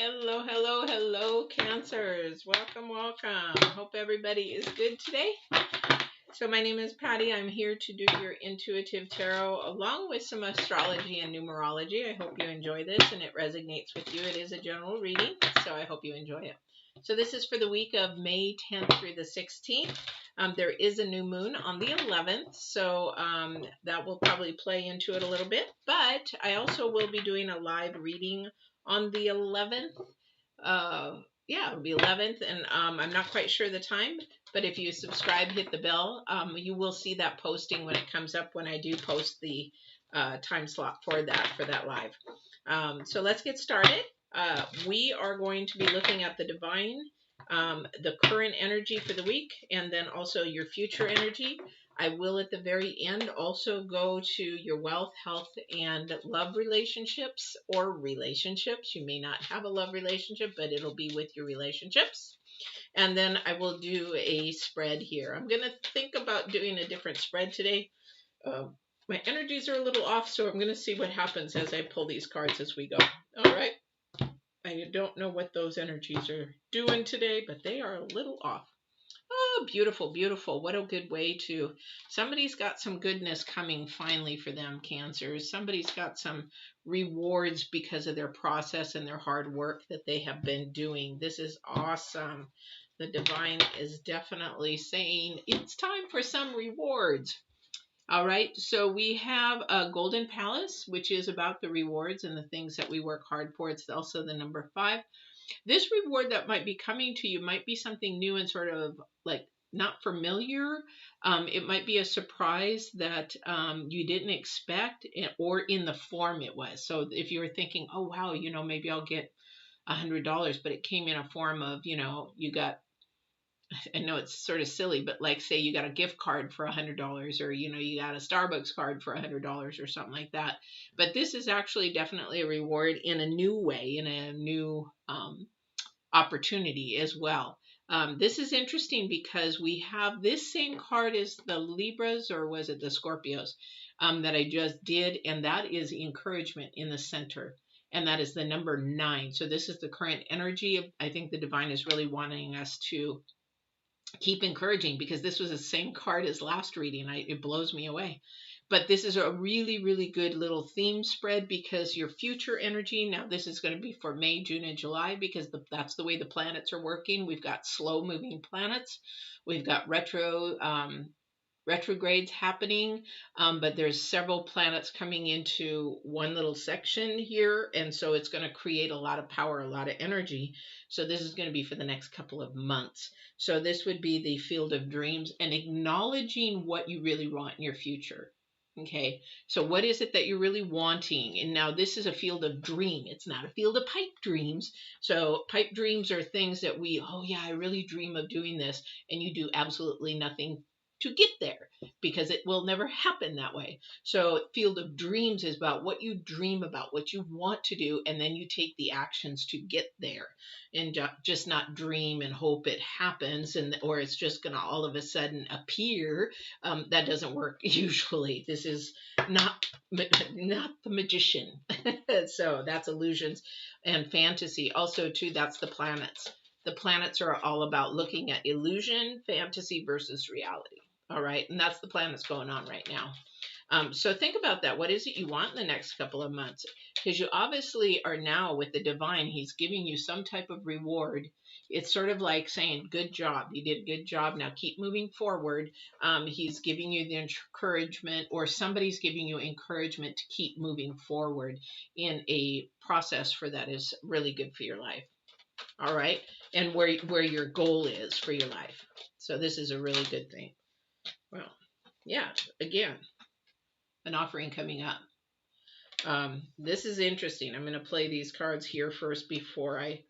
Hello, hello, hello, Cancers. Welcome, welcome. Hope everybody is good today. So my name is Patty. I'm here to do your intuitive tarot along with some astrology and numerology. I hope you enjoy this and it resonates with you. It is a general reading, so I hope you enjoy it. So this is for the week of May 10th through the 16th. There is a new moon on the 11th, so that will probably play into it a little bit. But I also will be doing a live reading on the 11th. Yeah, it'll be 11th, and I'm not quite sure the time, but if you subscribe, hit the bell, you will see that posting when it comes up when I do post the time slot for that live. So let's get started. We are going to be looking at the divine, the current energy for the week, and then also your future energy. I will at the very end also go to your wealth, health, and love relationships or relationships. You may not have a love relationship, but it'll be with your relationships. And then I will do a spread here. I'm going to think about doing a different spread today. My energies are a little off, so I'm going to see what happens as I pull these cards as we go. All right. I don't know what those energies are doing today, but they are a little off. Oh, beautiful, beautiful. What a good way to... Somebody's got some goodness coming finally for them, Cancers. Somebody's got some rewards because of their process and their hard work that they have been doing. This is awesome. The divine is definitely saying it's time for some rewards. All right, so we have a Golden Palace, which is about the rewards and the things that we work hard for. It's also the number 5. This reward that might be coming to you might be something new and sort of like not familiar. It might be a surprise that you didn't expect, or in the form it was. So if you were thinking, oh, wow, maybe I'll get $100, but it came in a form of, you got, I know it's sort of silly, but like say you got a gift card for $100, or you got a Starbucks card for $100 or something like that. But this is actually definitely a reward in a new way, in a new opportunity as well. This is interesting because we have this same card as the Libras, or was it the Scorpios, that I just did, and that is encouragement in the center. And that is the number 9. So this is the current energy. I think the divine is really wanting us to keep encouraging, because this was the same card as last reading. It blows me away. But this is a really, really good little theme spread, because your future energy, now this is going to be for May, June, and July, because that's the way the planets are working. We've got slow moving planets. We've got retrogrades happening, but there's several planets coming into one little section here, and so it's going to create a lot of power, a lot of energy. So this is going to be for the next couple of months. So this would be the field of dreams and acknowledging what you really want in your future. Okay, so what is it that you're really wanting? And now this is a field of dream. It's not a field of pipe dreams. So pipe dreams are things that oh yeah, I really dream of doing this, and you do absolutely nothing to get there, because it will never happen that way. So field of dreams is about what you dream about, what you want to do, and then you take the actions to get there, and just not dream and hope it happens, or it's just going to all of a sudden appear. That doesn't work usually. This is not the magician. So that's illusions and fantasy. Also too, that's the planets. The planets are all about looking at illusion, fantasy versus reality. All right. And that's the plan that's going on right now. So think about that. What is it you want in the next couple of months? Because you obviously are now with the divine. He's giving you some type of reward. It's sort of like saying, good job. You did a good job. Now keep moving forward. He's giving you the encouragement, or somebody's giving you encouragement to keep moving forward in a process that is really good for your life. All right. And where your goal is for your life. So this is a really good thing. Well, yeah, again, an offering coming up. This is interesting. I'm going to play these cards here first before I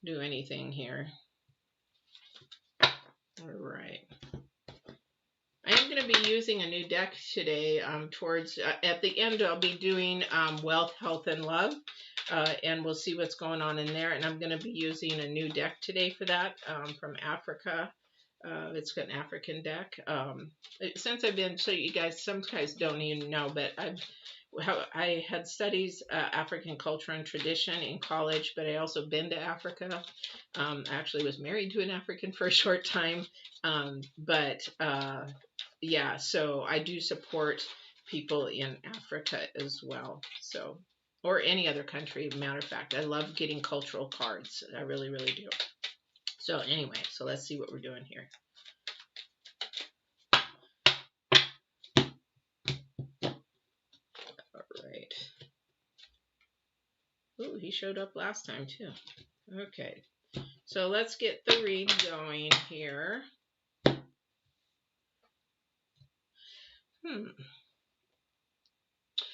do anything here. All right. I am going to be using a new deck today. At the end, I'll be doing wealth, health, and love. And we'll see what's going on in there. And I'm going to be using a new deck today for that, from Africa. It's got an African deck. Since I've been, so you guys, some guys don't even know, but I had studies African culture and tradition in college, but I also been to Africa. I actually was married to an African for a short time. Yeah, so I do support people in Africa as well. So, or any other country, matter of fact. I love getting cultural cards. I really, really do. So anyway, so let's see what we're doing here. All right. Ooh, he showed up last time too. Okay. So let's get the read going here.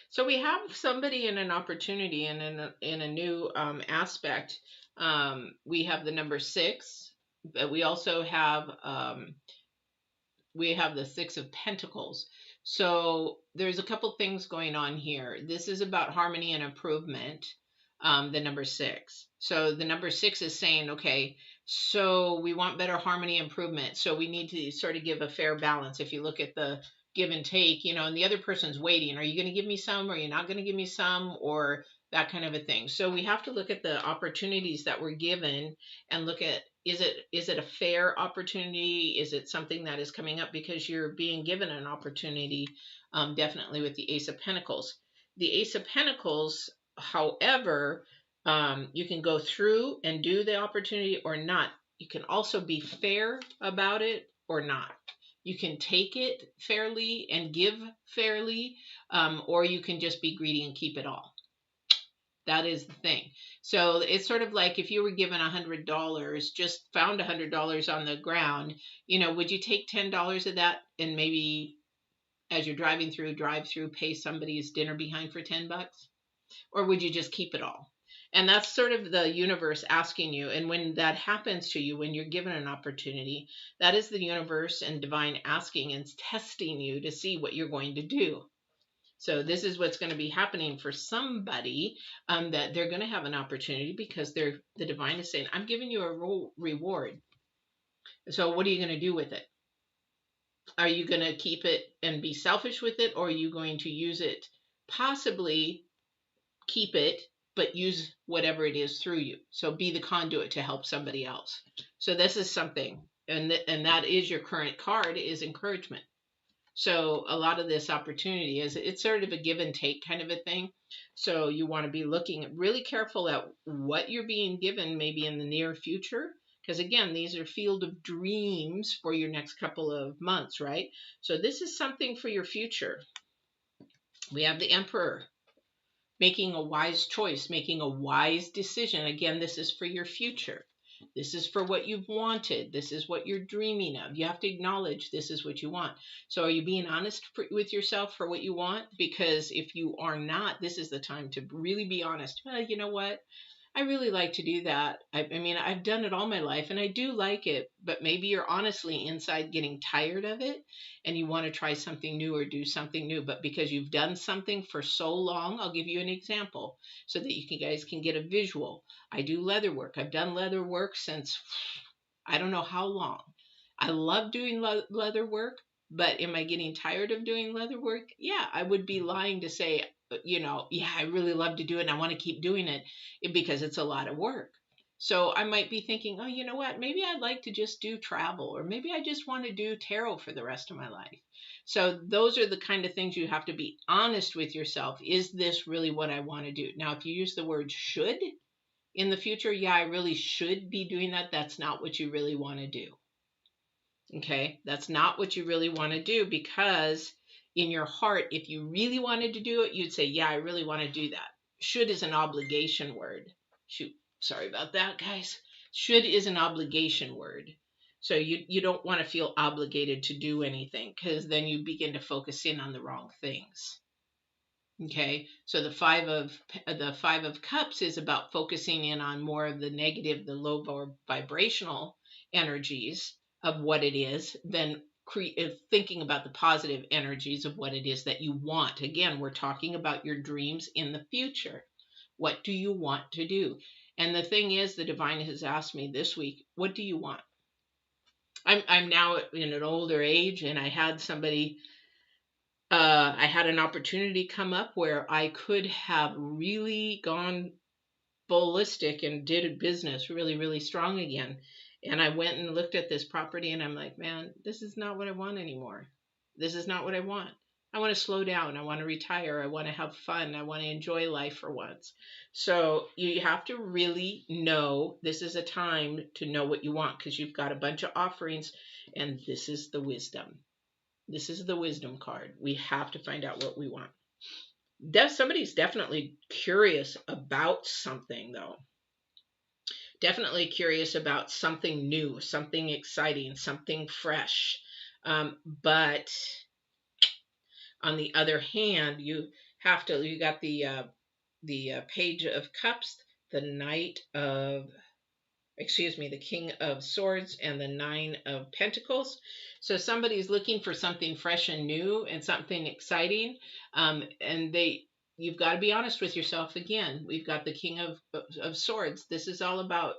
So we have somebody in an opportunity and in a new aspect. We have the number 6, but we also have the 6 of Pentacles. So there's a couple things going on here. This is about harmony and improvement. The number 6. So the number 6 is saying, okay, so we want better harmony improvement. So we need to sort of give a fair balance. If you look at the give and take, and the other person's waiting. Are you going to give me some? Or are you not going to give me some? Or that kind of a thing. So we have to look at the opportunities that we're given and look at, is it a fair opportunity? Is it something that is coming up because you're being given an opportunity? Definitely with the Ace of Pentacles. The Ace of Pentacles, however, you can go through and do the opportunity or not. You can also be fair about it or not. You can take it fairly and give fairly, or you can just be greedy and keep it all. That is the thing. So it's sort of like if you were given $100, just found $100 on the ground, would you take $10 of that and maybe as you're driving through, drive through, pay somebody's dinner behind for $10? Or would you just keep it all? And that's sort of the universe asking you. And when that happens to you, when you're given an opportunity, that is the universe and divine asking and testing you to see what you're going to do. So this is what's going to be happening for somebody, that they're going to have an opportunity because the divine is saying, I'm giving you a reward. So what are you going to do with it? Are you going to keep it and be selfish with it? Or are you going to use it, possibly keep it, but use whatever it is through you? So be the conduit to help somebody else. So this is something, and that is your current card, is encouragement. So a lot of this opportunity it's sort of a give and take kind of a thing. So you want to be looking really careful at what you're being given maybe in the near future. Because again, these are field of dreams for your next couple of months, right? So this is something for your future. We have the Emperor. Making a wise choice, making a wise decision. Again, this is for your future. This is for what you've wanted. This is what you're dreaming of. You have to acknowledge this is what you want. So are you being honest with yourself for what you want? Because if you are not, this is the time to really be honest. Well, you know what? I really like to do that. I mean, I've done it all my life and I do like it, but maybe you're honestly inside getting tired of it and you want to try something new or do something new. But because you've done something for so long, I'll give you an example so that you guys can get a visual. I do leather work. I've done leather work since I don't know how long. I love doing leather work, but am I getting tired of doing leather work? Yeah, I would be lying to say, yeah, I really love to do it and I want to keep doing it because it's a lot of work. So I might be thinking, oh, you know what? Maybe I'd like to just do travel, or maybe I just want to do tarot for the rest of my life. So those are the kind of things you have to be honest with yourself. Is this really what I want to do? Now, if you use the word should in the future, yeah, I really should be doing that. That's not what you really want to do. Okay, that's not what you really want to do, because in your heart, if you really wanted to do it, you'd say, yeah, I really want to do that. Should is an obligation word. Shoot, sorry about that, guys. Should is an obligation word. So you don't want to feel obligated to do anything, because then you begin to focus in on the wrong things. Okay, so the five of cups is about focusing in on more of the negative, the low vibrational energies of what it is, than thinking about the positive energies of what it is that you want. Again, we're talking about your dreams in the future. What do you want to do? And the thing is, the divine has asked me this week, what do you want? I'm now in an older age, and I had somebody, I had an opportunity come up where I could have really gone ballistic and did a business really, really strong again. And I went and looked at this property, and I'm like, man, this is not what I want anymore. This is not what I want. I want to slow down. I want to retire. I want to have fun. I want to enjoy life for once. So you have to really know this is a time to know what you want, because you've got a bunch of offerings, and this is the wisdom. This is the wisdom card. We have to find out what we want. Somebody's definitely curious about something, though. Definitely curious about something new, something exciting, something fresh. But on the other hand, you got the Page of Cups, the Knight of, excuse me, the King of Swords, and the Nine of Pentacles. So somebody's looking for something fresh and new and something exciting. And you've got to be honest with yourself again. We've got the King of Swords. This is all about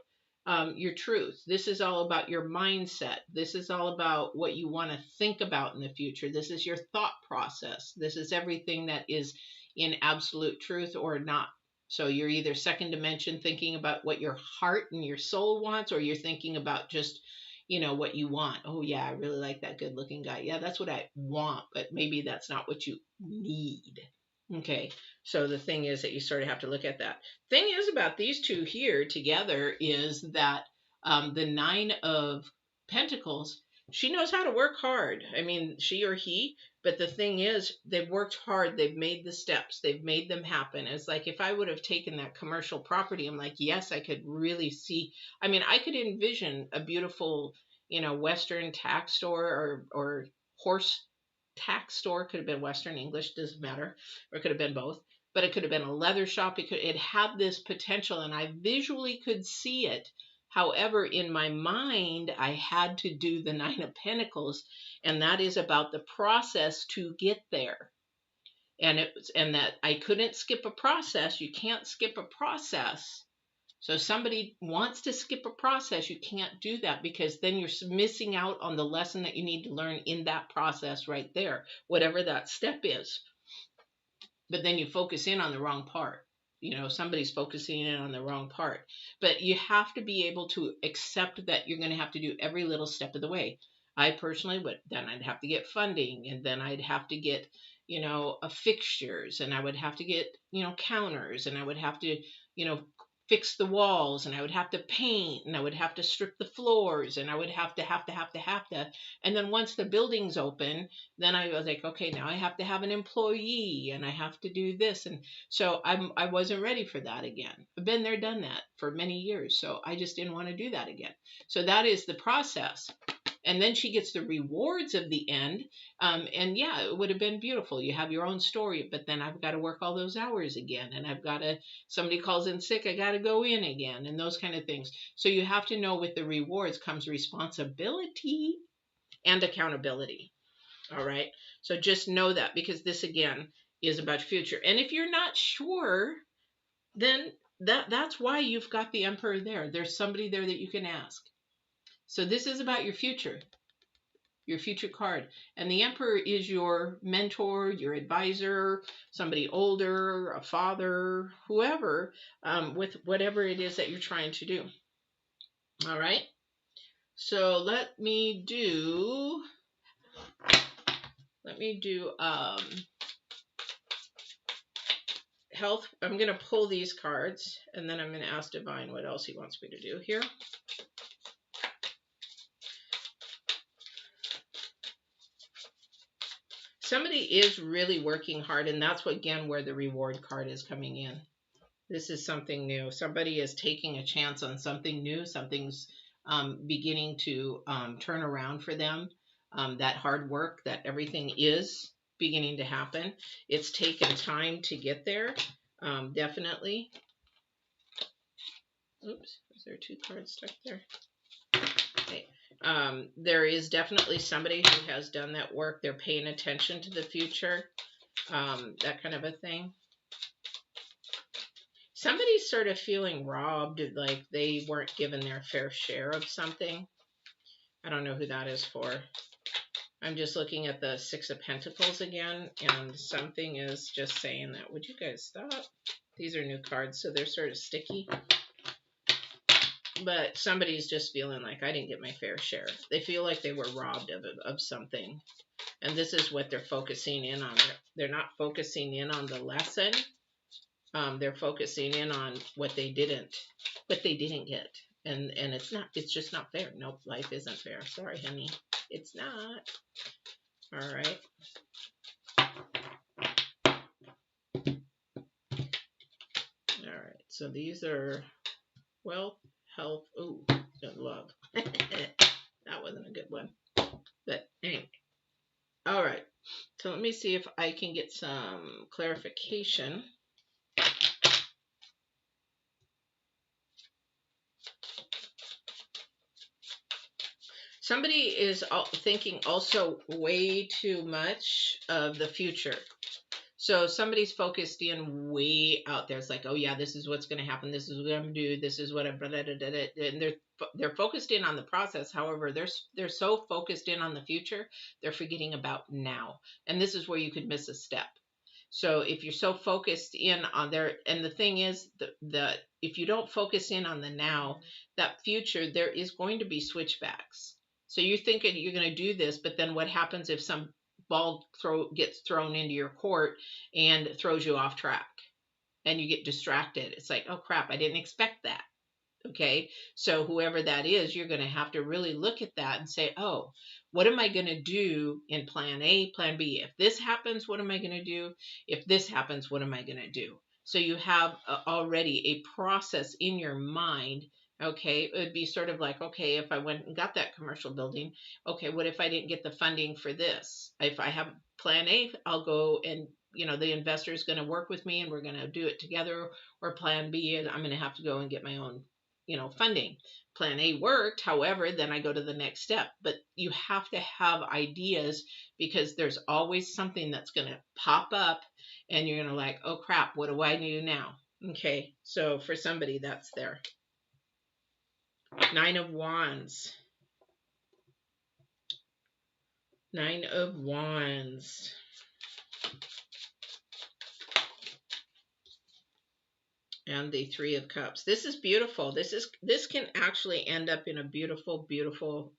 your truth. This is all about your mindset. This is all about what you want to think about in the future. This is your thought process. This is everything that is in absolute truth or not. So you're either second dimension thinking about what your heart and your soul wants, or you're thinking about just, what you want. Oh yeah, I really like that good looking guy. Yeah, that's what I want, but maybe that's not what you need. Okay. So the thing is that you sort of have to look at that. Thing is about these two here together is that the Nine of Pentacles, she knows how to work hard. I mean, she or he. But the thing is, they've worked hard. They've made the steps. They've made them happen. It's like if I would have taken that commercial property, I'm like, yes, I could really see. I mean, I could envision a beautiful, Western tack store or horse tack store. Could have been Western English, doesn't matter, or it could have been both. But it could have been a leather shop. It had this potential, and I visually could see it. However, in my mind, I had to do the Nine of Pentacles, and that is about the process to get there. And that I couldn't skip a process. You can't skip a process. So if somebody wants to skip a process, you can't do that, because then you're missing out on the lesson that you need to learn in that process right there, whatever that step is. But then you focus in on the wrong part. Somebody's focusing in on the wrong part. But you have to be able to accept that you're going to have to do every little step of the way. I personally would. Then I'd have to get funding, and then I'd have to get, fixtures, and I would have to get, counters, and I would have to, fix the walls, and I would have to paint, and I would have to strip the floors, and I would have to. And then once the building's open, then I was like, okay, now I have to have an employee, and I have to do this. And so I wasn't ready for that again. I've been there, done that for many years. So I just didn't want to do that again. So that is the process. And then she gets the rewards of the end. And yeah, it would have been beautiful. You have your own story, but then I've got to work all those hours again. And somebody calls in sick, I got to go in again, and those kind of things. So you have to know with the rewards comes responsibility and accountability. All right. So just know that, because this again is about future. And if you're not sure, then that's why you've got the Emperor there. There's somebody there that you can ask. So this is about your future card. And the Emperor is your mentor, your advisor, somebody older, a father, whoever, with whatever it is that you're trying to do. All right. So let me do health. I'm going to pull these cards, and then I'm going to ask Divine what else he wants me to do here. Somebody is really working hard, and that's where the reward card is coming in. This is something new. Somebody is taking a chance on something new. Something's beginning to turn around for them. That hard work, that everything is beginning to happen. It's taken time to get there, definitely. Oops, is there two cards stuck there? Okay. There is definitely somebody who has done that work. They're paying attention to the future, that kind of a thing. Somebody's sort of feeling robbed, like they weren't given their fair share of something. I don't know who that is for. I'm just looking at the Six of Pentacles again, and something is just saying that. Would you guys stop? These are new cards, so they're sort of sticky. But somebody's just feeling like I didn't get my fair share. They feel like they were robbed of something. And this is what they're focusing in on. They're not focusing in on the lesson. They're focusing in on what they didn't get. And it's just not fair. Nope, life isn't fair. Sorry, honey. It's not. All right. All right. So these are wealth, health, ooh, and love. That wasn't a good one. But anyway. All right. So let me see if I can get some clarification. Somebody is thinking also way too much of the future. So somebody's focused in way out there. It's like, oh yeah, this is what's going to happen. This is what I'm going to do. This is what I'm, and they're focused in on the process. However, they're so focused in on the future, they're forgetting about now. And this is where you could miss a step. So if you're so focused in on there, and the thing is that if you don't focus in on the now, that future, there is going to be switchbacks. So you're thinking you're going to do this, but then what happens if some ball gets thrown into your court and throws you off track and you get distracted? It's like, oh crap, I didn't expect that. Okay, so whoever that is, you're going to have to really look at that and say, oh, what am I going to do in plan A, plan B? If this happens, what am I going to do? If this happens, what am I going to do? So you have already a process in your mind. Okay, it would be sort of like, okay, if I went and got that commercial building, okay, what if I didn't get the funding for this? If I have plan A, I'll go and, the investor is going to work with me and we're going to do it together. Or plan B, and I'm going to have to go and get my own funding. Plan A worked, however, then I go to the next step. But you have to have ideas, because there's always something that's going to pop up and you're going to like, oh crap, what do I do now? Okay, so for somebody, that's there. Nine of Wands. Nine of Wands. And the Three of Cups. This is beautiful. This can actually end up in a beautiful, beautiful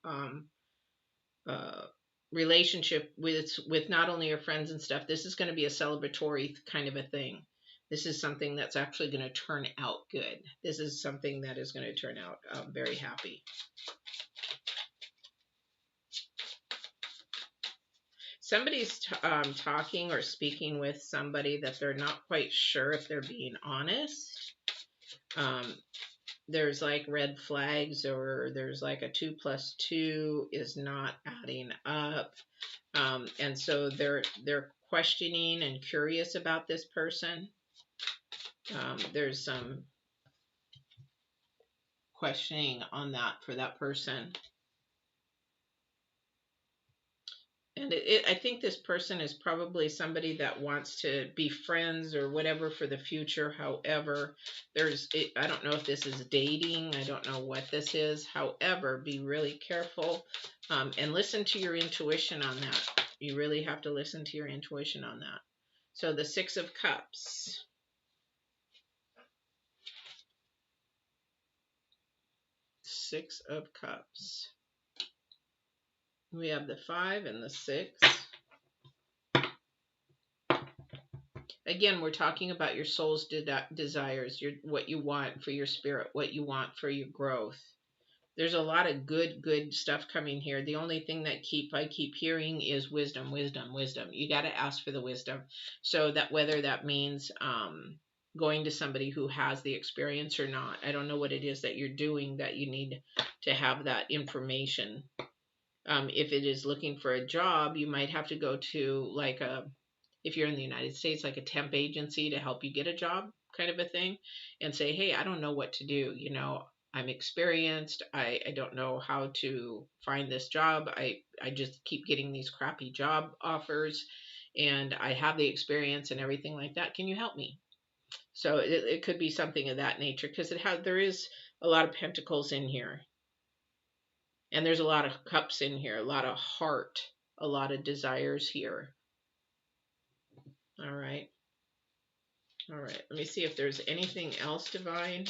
relationship with not only your friends and stuff. This is going to be a celebratory kind of a thing. This is something that's actually going to turn out good. This is something that is going to turn out very happy. Somebody's talking or speaking with somebody that they're not quite sure if they're being honest. There's like red flags, or there's like a 2 + 2 is not adding up. And so they're questioning and curious about this person. There's some questioning on that for that person. And I think this person is probably somebody that wants to be friends or whatever for the future. However, I don't know if this is dating. I don't know what this is. However, be really careful and listen to your intuition on that. You really have to listen to your intuition on that. So the Six of Cups. Six of Cups. We have the 5 and the 6. Again, we're talking about your soul's desires, what you want for your spirit, what you want for your growth. There's a lot of good stuff coming here. The only thing that I keep hearing is wisdom, wisdom, wisdom. You got to ask for the wisdom. So that whether that means going to somebody who has the experience or not. I don't know what it is that you're doing that you need to have that information. If it is looking for a job, you might have to go to if you're in the United States, like a temp agency to help you get a job kind of a thing, and say, hey, I don't know what to do. I'm experienced. I don't know how to find this job. I just keep getting these crappy job offers, and I have the experience and everything like that. Can you help me? So it could be something of that nature, because there is a lot of pentacles in here. And there's a lot of cups in here, a lot of heart, a lot of desires here. All right. All right. Let me see if there's anything else, Divine.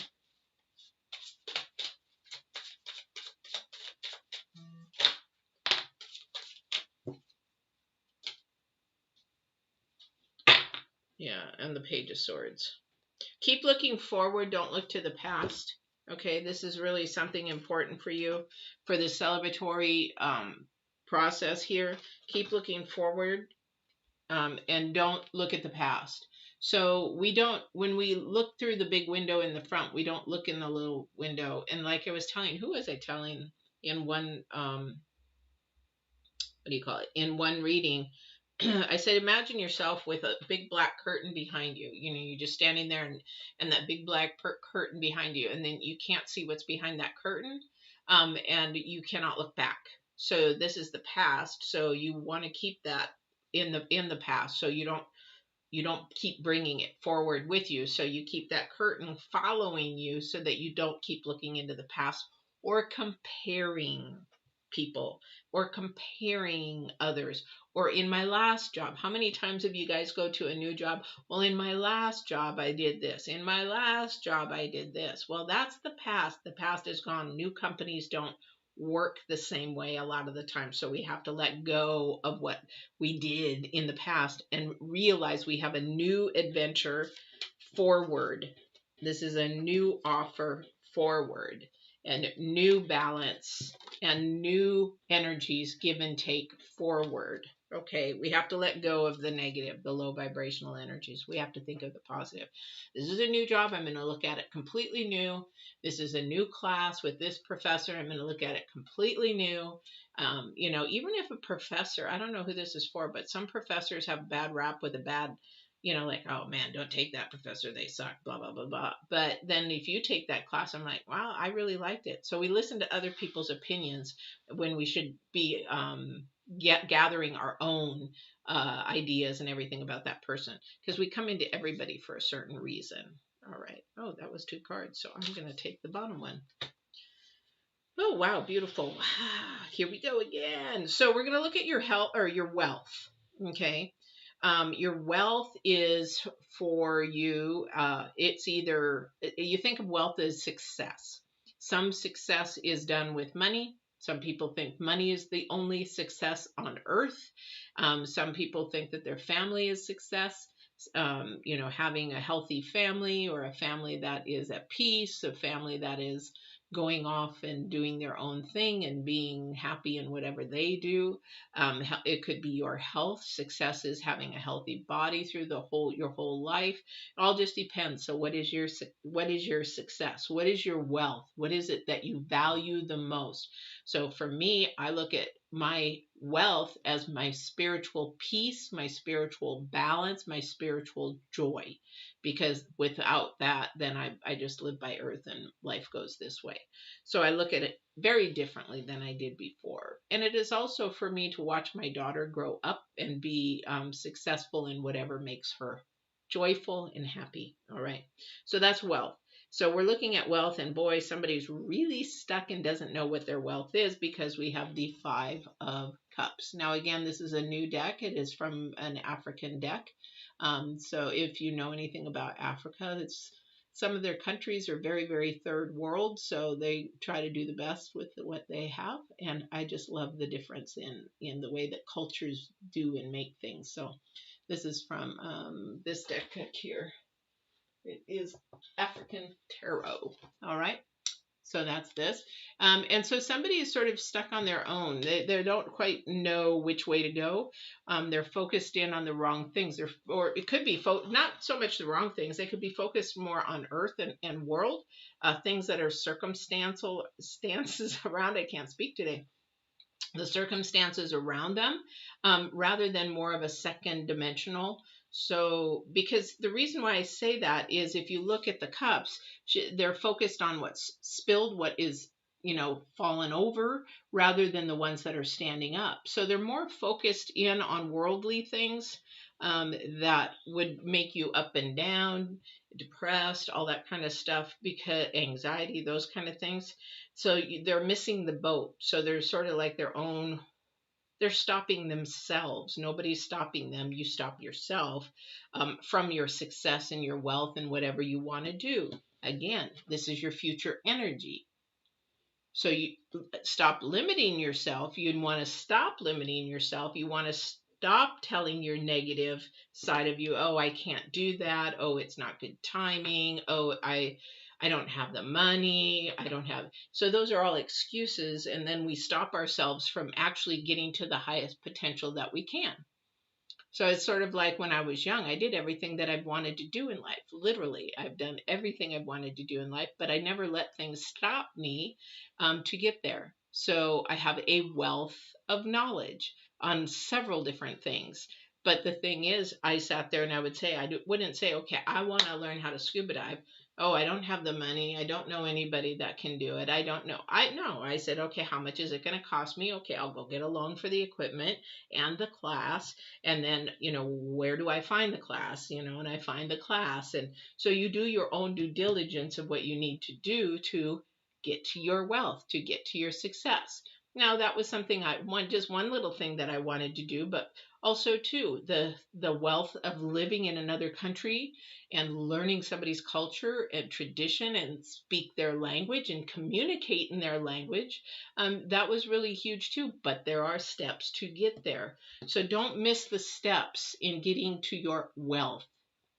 Yeah, and the Page of Swords. Keep looking forward. Don't look to the past. Okay, this is really something important for you for the celebratory process here. Keep looking forward, and don't look at the past. So we don't, when we look through the big window in the front, we don't look in the little window. And like I was telling, who was I telling in one, what do you call it? In one reading, I said, imagine yourself with a big black curtain behind you. You know, you're just standing there, and that big black curtain behind you, and then you can't see what's behind that curtain, and you cannot look back. So this is the past. So you want to keep that in the past. So you don't keep bringing it forward with you. So you keep that curtain following you so that you don't keep looking into the past or comparing people or comparing others. Or in my last job, how many times have you guys go to a new job? Well, in my last job, I did this. In my last job, I did this. Well, that's the past. The past is gone. New companies don't work the same way a lot of the time. So we have to let go of what we did in the past and realize we have a new adventure forward. This is a new offer forward, and new balance and new energies give and take forward. Okay, we have to let go of the negative, the low vibrational energies. We have to think of the positive. This is a new job. I'm going to look at it completely new. This is a new class with this professor. I'm going to look at it completely new. You know, even if a professor, I don't know who this is for, but some professors have a bad rap with a bad, you know, like, oh man, don't take that professor, they suck, blah, blah, blah, blah. But then if you take that class, I'm like, wow, I really liked it. So we listen to other people's opinions when we should be gathering our own ideas and everything about that person, because we come into everybody for a certain reason. All right. Oh, that was 2 cards. So I'm going to take the bottom one. Oh, wow. Beautiful. Here we go again. So we're going to look at your health or your wealth. Okay. Your wealth is for you. It's either, you think of wealth as success. Some success is done with money. Some people think money is the only success on earth. Some people think that their family is success. You know, having a healthy family, or a family that is at peace, a family that is going off and doing their own thing and being happy in whatever they do. It could be your health. Success is having a healthy body through your whole life. It all just depends. So what is your success? What is your wealth? What is it that you value the most? So for me, I look at my wealth as my spiritual peace, my spiritual balance, my spiritual joy. Because without that, then I just live by earth and life goes this way. So I look at it very differently than I did before. And it is also for me to watch my daughter grow up and be successful in whatever makes her joyful and happy. All right. So that's wealth. So we're looking at wealth, and boy, somebody's really stuck and doesn't know what their wealth is, because we have the 5 of Cups. Now, again, this is a new deck. It is from an African deck. So if you know anything about Africa, some of their countries are very, very third world. So they try to do the best with what they have. And I just love the difference in the way that cultures do and make things. So this is from this deck here. It is African Tarot. All right. So that's this. And so somebody is sort of stuck on their own. They don't quite know which way to go. They're focused in on the wrong things. Or it could be not so much the wrong things. They could be focused more on earth and world, things that are stances around. I can't speak today. The circumstances around them, rather than more of a second dimensional. So, because the reason why I say that is, if you look at the cups, they're focused on what's spilled, what is, fallen over, rather than the ones that are standing up. So they're more focused in on worldly things, that would make you up and down, depressed, all that kind of stuff, because anxiety, those kind of things. So they're missing the boat. So they're sort of like their own, they're stopping themselves. Nobody's stopping them. You stop yourself from your success and your wealth and whatever you want to do. Again, this is your future energy. So you stop limiting yourself. You'd want to stop limiting yourself. You want to stop telling your negative side of you, oh, I can't do that. Oh, it's not good timing. Oh, I don't have the money. I don't have. So those are all excuses. And then we stop ourselves from actually getting to the highest potential that we can. So it's sort of like when I was young, I did everything that I've wanted to do in life. Literally, I've done everything I've wanted to do in life, but I never let things stop me to get there. So I have a wealth of knowledge on several different things. But the thing is, I sat there and I would say, wouldn't say, okay, I want to learn how to scuba dive. Oh, I don't have the money. I don't know anybody that can do it. I don't know. I said, okay, how much is it going to cost me? Okay, I'll go get a loan for the equipment and the class. And then, where do I find the class? And I find the class. And so you do your own due diligence of what you need to do to get to your wealth, to get to your success. Now, that was something just one little thing that I wanted to do, but also too, the wealth of living in another country and learning somebody's culture and tradition and speak their language and communicate in their language. That was really huge too, but there are steps to get there. So don't miss the steps in getting to your wealth.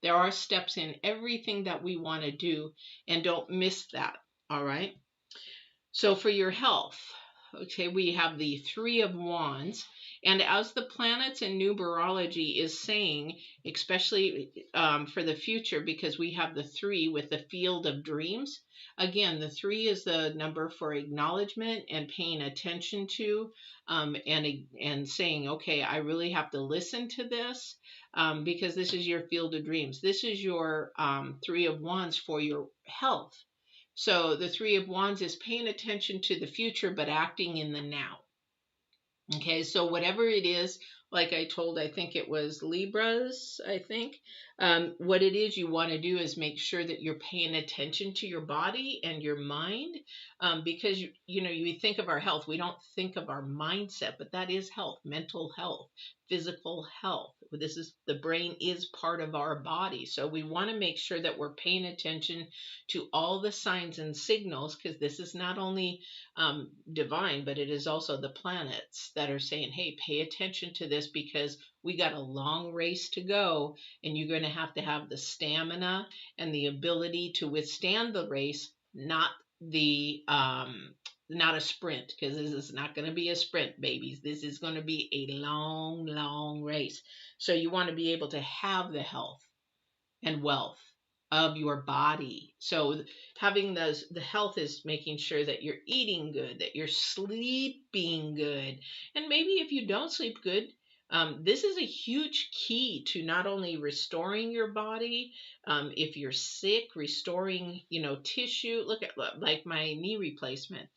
There are steps in everything that we want to do, and don't miss that. All right. So for your health, okay, we have the Three of Wands. And as the planets in numerology is saying, especially for the future, because we have the 3 with the field of dreams. Again, the 3 is the number for acknowledgement and paying attention to, and saying, okay, I really have to listen to this, because this is your field of dreams. This is your 3 of Wands for your health. So the Three of Wands is paying attention to the future, but acting in the now. Okay, so whatever it is, like I think it was Libras, what it is you want to do is make sure that you're paying attention to your body and your mind, because you think of our health, we don't think of our mindset, but that is health, mental health, physical health. The brain is part of our body, so we want to make sure that we're paying attention to all the signs and signals, because this is not only divine, but it is also the planets that are saying, hey, pay attention to this, because we got a long race to go, and you're going to have the stamina and the ability to withstand the race, not a sprint, because this is not going to be a sprint, babies. This is going to be a long race. So you want to be able to have the health and wealth of your body. So having the health is making sure that you're eating good, that you're sleeping good. And maybe if you don't sleep good, this is a huge key to not only restoring your body, if you're sick, restoring, tissue. Look at like my knee replacement.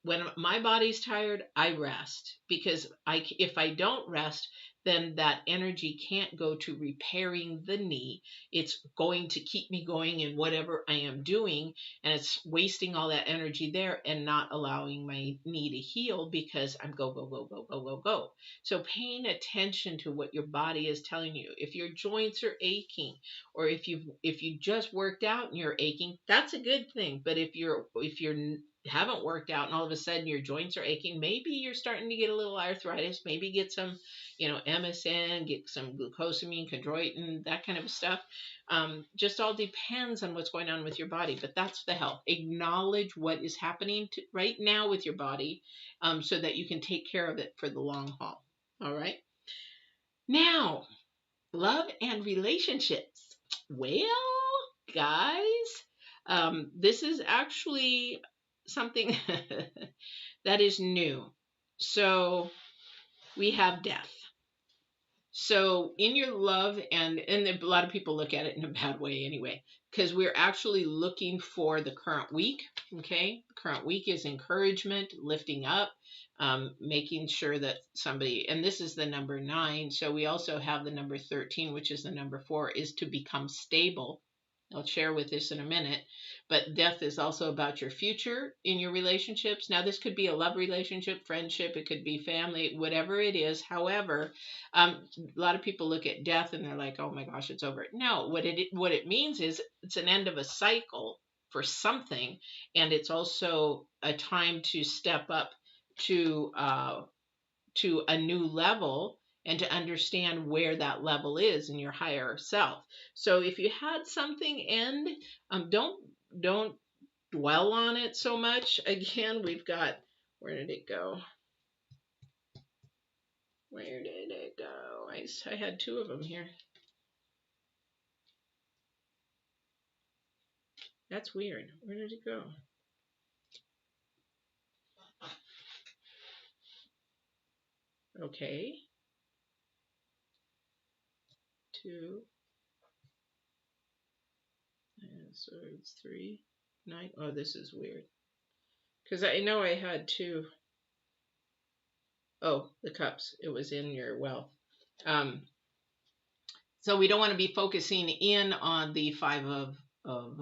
When my body's tired, I rest, because if I don't rest, then that energy can't go to repairing the knee. It's going to keep me going in whatever I am doing, and it's wasting all that energy there and not allowing my knee to heal, because I'm go. So paying attention to what your body is telling you. If your joints are aching, or if you just worked out and you're aching, that's a good thing. But if you haven't worked out and all of a sudden your joints are aching, maybe you're starting to get a little arthritis. Maybe get some MSM, get some glucosamine, chondroitin, that kind of stuff. Just all depends on what's going on with your body, but that's the health. Acknowledge what is happening right now with your body, so that you can take care of it for the long haul. All right. Now, love and relationships. Well, guys, this is actually something that is new. So we have death. So in your love, and a lot of people look at it in a bad way anyway, because we're actually looking for the current week. Okay, the current week is encouragement, lifting up, making sure that somebody, and this is the number 9. So we also have the number 13, which is the number 4, is to become stable. I'll share with this in a minute. But death is also about your future in your relationships. Now, this could be a love relationship, friendship, it could be family, whatever it is. However, a lot of people look at death and they're like, "Oh my gosh, it's over." No, what it means is it's an end of a cycle for something, and it's also a time to step up to a new level and to understand where that level is in your higher self. So if you had something end, don't dwell on it so much. Again, we've got, where did it go? Where did it go? I had 2 of them here. That's weird. Where did it go? Okay. 2. And so it's 3, 9. Oh, this is weird. Because I know I had 2. Oh, the cups. It was in your wealth. So we don't want to be focusing in on the 5 of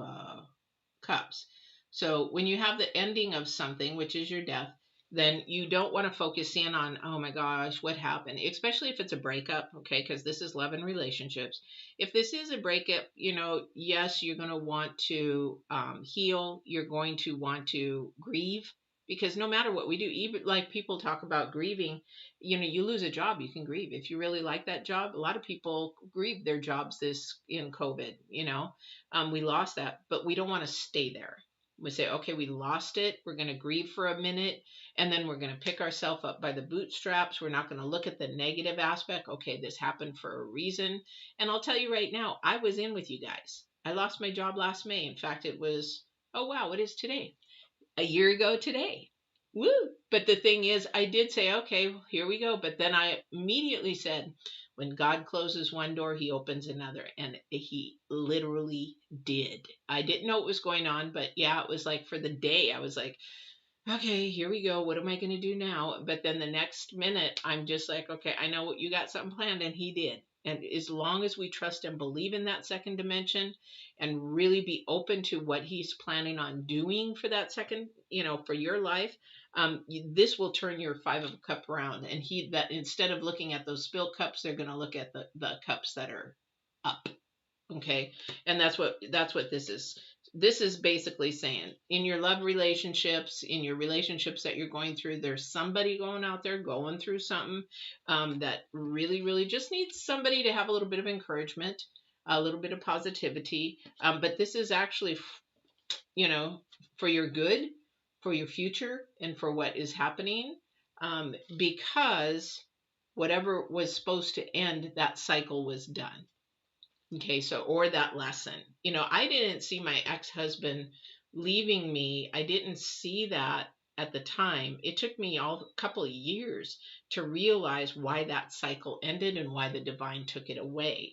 cups. So when you have the ending of something, which is your death, then you don't want to focus in on, oh my gosh, what happened? Especially if it's a breakup, okay? Because this is love and relationships. If this is a breakup, yes, you're going to want to heal. You're going to want to grieve. Because no matter what we do, even like people talk about grieving, you lose a job, you can grieve. If you really like that job, a lot of people grieve their jobs this in COVID, we lost that, but we don't want to stay there. We say, okay, we lost it. We're going to grieve for a minute, and then we're going to pick ourselves up by the bootstraps. We're not going to look at the negative aspect. Okay, this happened for a reason. And I'll tell you right now, I was in with you guys. I lost my job last May. In fact, it was, oh wow, what is today? A year ago today. Woo! But the thing is, I did say, okay, here we go. But then I immediately said, when God closes one door, he opens another. And he literally did. I didn't know what was going on, but yeah, it was like for the day, I was like, okay, here we go. What am I going to do now? But then the next minute, I'm just like, okay, I know you got something planned. And he did. And as long as we trust and believe in that second dimension and really be open to what he's planning on doing for that second, for your life, this will turn your 5 of cup around. And that instead of looking at those spilled cups, they're going to look at the cups that are up. Okay. And that's what this is. This is basically saying in your love relationships, in your relationships that you're going through, there's somebody going out there going through something that really, really just needs somebody to have a little bit of encouragement, a little bit of positivity. But this is actually, for your good, for your future, and for what is happening, because whatever was supposed to end, that cycle was done. Okay, so, or that lesson. I didn't see my ex-husband leaving me. I didn't see that at the time. It took me a couple of years to realize why that cycle ended and why the divine took it away.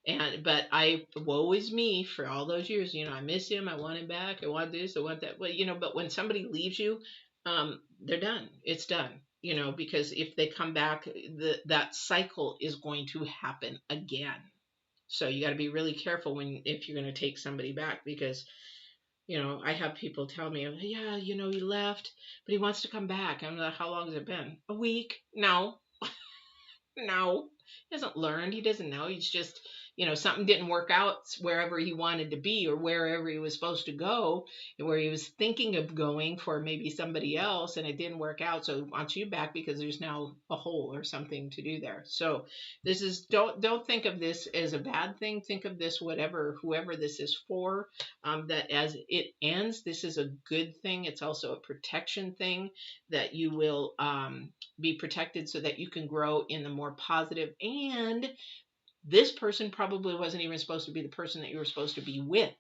But woe is me for all those years. I miss him. I want him back. I want this. I want that. Well, but when somebody leaves you, they're done. It's done. Because if they come back, that cycle is going to happen again. So you got to be really careful if you're going to take somebody back, because, I have people tell me, yeah, he left, but he wants to come back. I'm like, how long has it been? A week? No, no, he hasn't learned. He doesn't know. He's just, something didn't work out wherever he wanted to be or wherever he was supposed to go, and where he was thinking of going for maybe somebody else, and it didn't work out. So he wants you back because there's now a hole or something to do there. So this is, don't think of this as a bad thing. Think of this, whoever this is for, that as it ends, this is a good thing. It's also a protection thing, that you will be protected so that you can grow in the more positive. And this person probably wasn't even supposed to be the person that you were supposed to be with.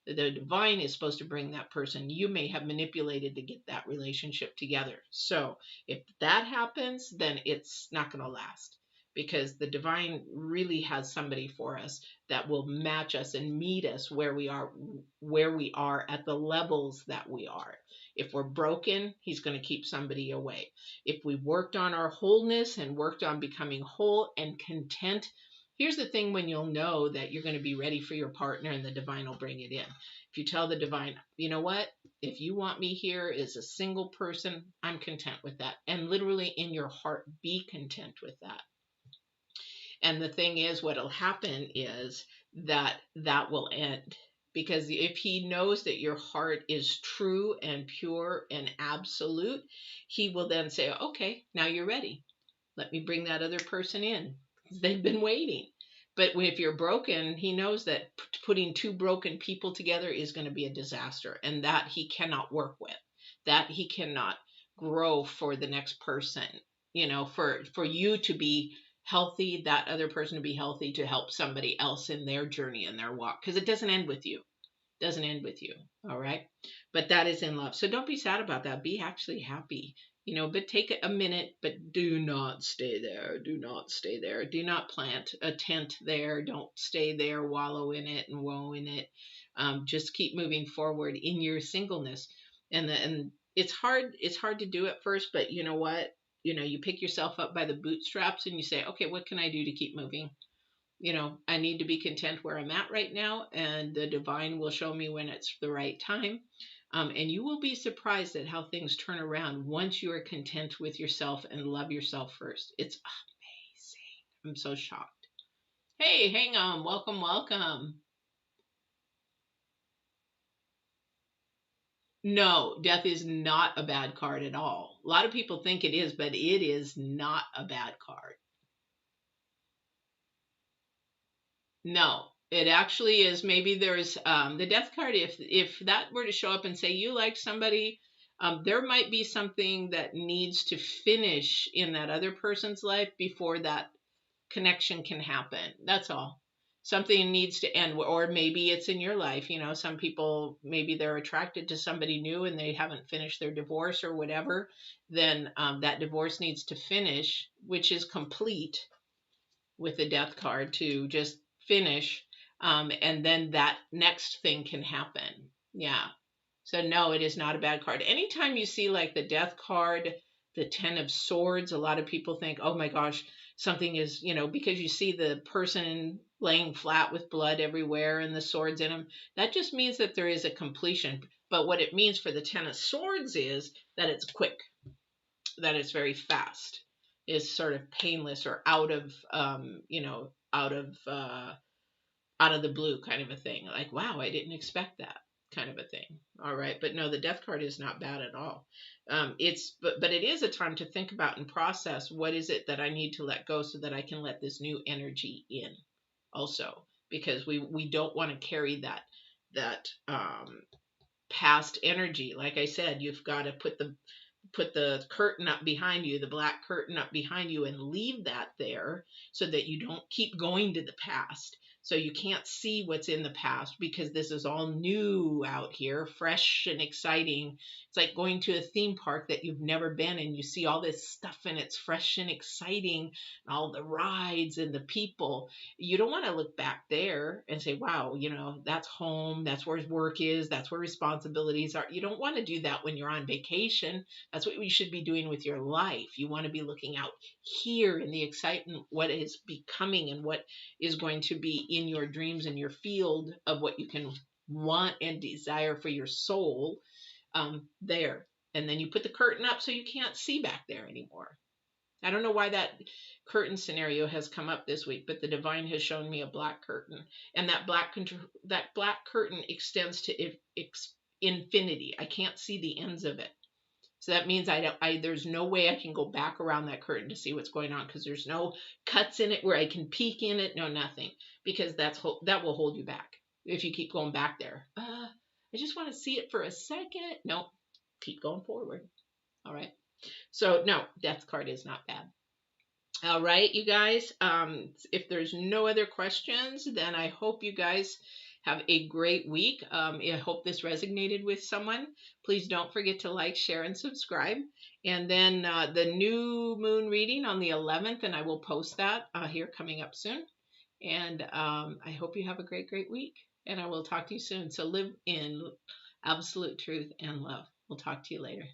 The divine is supposed to bring that person. You may have manipulated to get that relationship together. So if that happens, then it's not going to last, because the divine really has somebody for us that will match us and meet us where we are at the levels that we are. If we're broken, he's going to keep somebody away. If we worked on our wholeness and worked on becoming whole and content, here's the thing when you'll know that you're going to be ready for your partner and the divine will bring it in. If you tell the divine, you know what? If you want me here as a single person, I'm content with that. And literally in your heart, be content with that. And the thing is, what'll happen is that will end. Because if he knows that your heart is true and pure and absolute, he will then say, okay, now you're ready. Let me bring that other person in. They've been waiting. But if you're broken, he knows that putting two broken people together is going to be a disaster, and that he cannot work with, that he cannot grow for the next person. You know, for you to be healthy, that other person to be healthy, to help somebody else in their journey and their walk, because it doesn't end with you. It doesn't end with you. All right. But that is in love. So don't be sad about that. Be actually happy. You know, but take a minute, but do not stay there. Do not stay there. Do not plant a tent there. Don't stay there, wallow in it and woe in it. Just keep moving forward in your singleness. And it's hard. It's hard to do at first, but you know what? You know, you pick yourself up by the bootstraps and you say, okay, what can I do to keep moving? You know, I need to be content where I'm at right now, and the divine will show me when it's the right time. And you will be surprised at how things turn around once you are content with yourself and love yourself first. It's amazing. I'm so shocked. Hey, hang on. Welcome, welcome. No, death is not a bad card at all. A lot of people think it is, but it is not a bad card. No, it actually is. Maybe there's the death card. If that were to show up and say you like somebody, there might be something that needs to finish in that other person's life before that connection can happen. That's all. Something needs to end, or maybe it's in your life. You know, some people, maybe they're attracted to somebody new and they haven't finished their divorce or whatever. Then that divorce needs to finish, which is complete with the death card, to just finish, and then that next thing can happen. Yeah. So no, it is not a bad card. Anytime you see like the death card, the 10 of swords, a lot of people think, oh my gosh, something is, you know, because you see the person laying flat with blood everywhere and the swords in them. That just means that there is a completion. But what it means for the 10 of swords is that it's quick, that it's very fast, is sort of painless or out of, you know, out of the blue kind of a thing. Like, wow, I didn't expect that kind of a thing. All right. But no, the death card is not bad at all. But it is a time to think about and process, what is it that I need to let go so that I can let this new energy in also, because we don't want to carry that past energy. Like I said, you've got to put the curtain up behind you, the black curtain up behind you, and leave that there so that you don't keep going to the past. So you can't see what's in the past, because this is all new out here, fresh and exciting. It's like going to a theme park that you've never been, and you see all this stuff and it's fresh and exciting, and all the rides and the people. You don't want to look back there and say, wow, you know, that's home, that's where work is, that's where responsibilities are. You don't want to do that when you're on vacation. That's what you should be doing with your life. You want to be looking out here in the excitement, what is becoming and what is going to be in your dreams and your field of what you can want and desire for your soul, there. And then you put the curtain up so you can't see back there anymore. I don't know why that curtain scenario has come up this week, but the divine has shown me a black curtain, and that black curtain extends to infinity. I can't see the ends of it. So that means there's no way I can go back around that curtain to see what's going on, because there's no cuts in it where I can peek in it. No, nothing, because that will hold you back if you keep going back there. I just want to see it for a second. No, keep going forward. All right. So no, death card is not bad. All right, you guys. If there's no other questions, then I hope you guys Have a great week. I hope this resonated with someone. Please don't forget to like, share, and subscribe. And then the new moon reading on the 11th, and I will post that here coming up soon. And I hope you have a great, great week. And I will talk to you soon. So live in absolute truth and love. We'll talk to you later.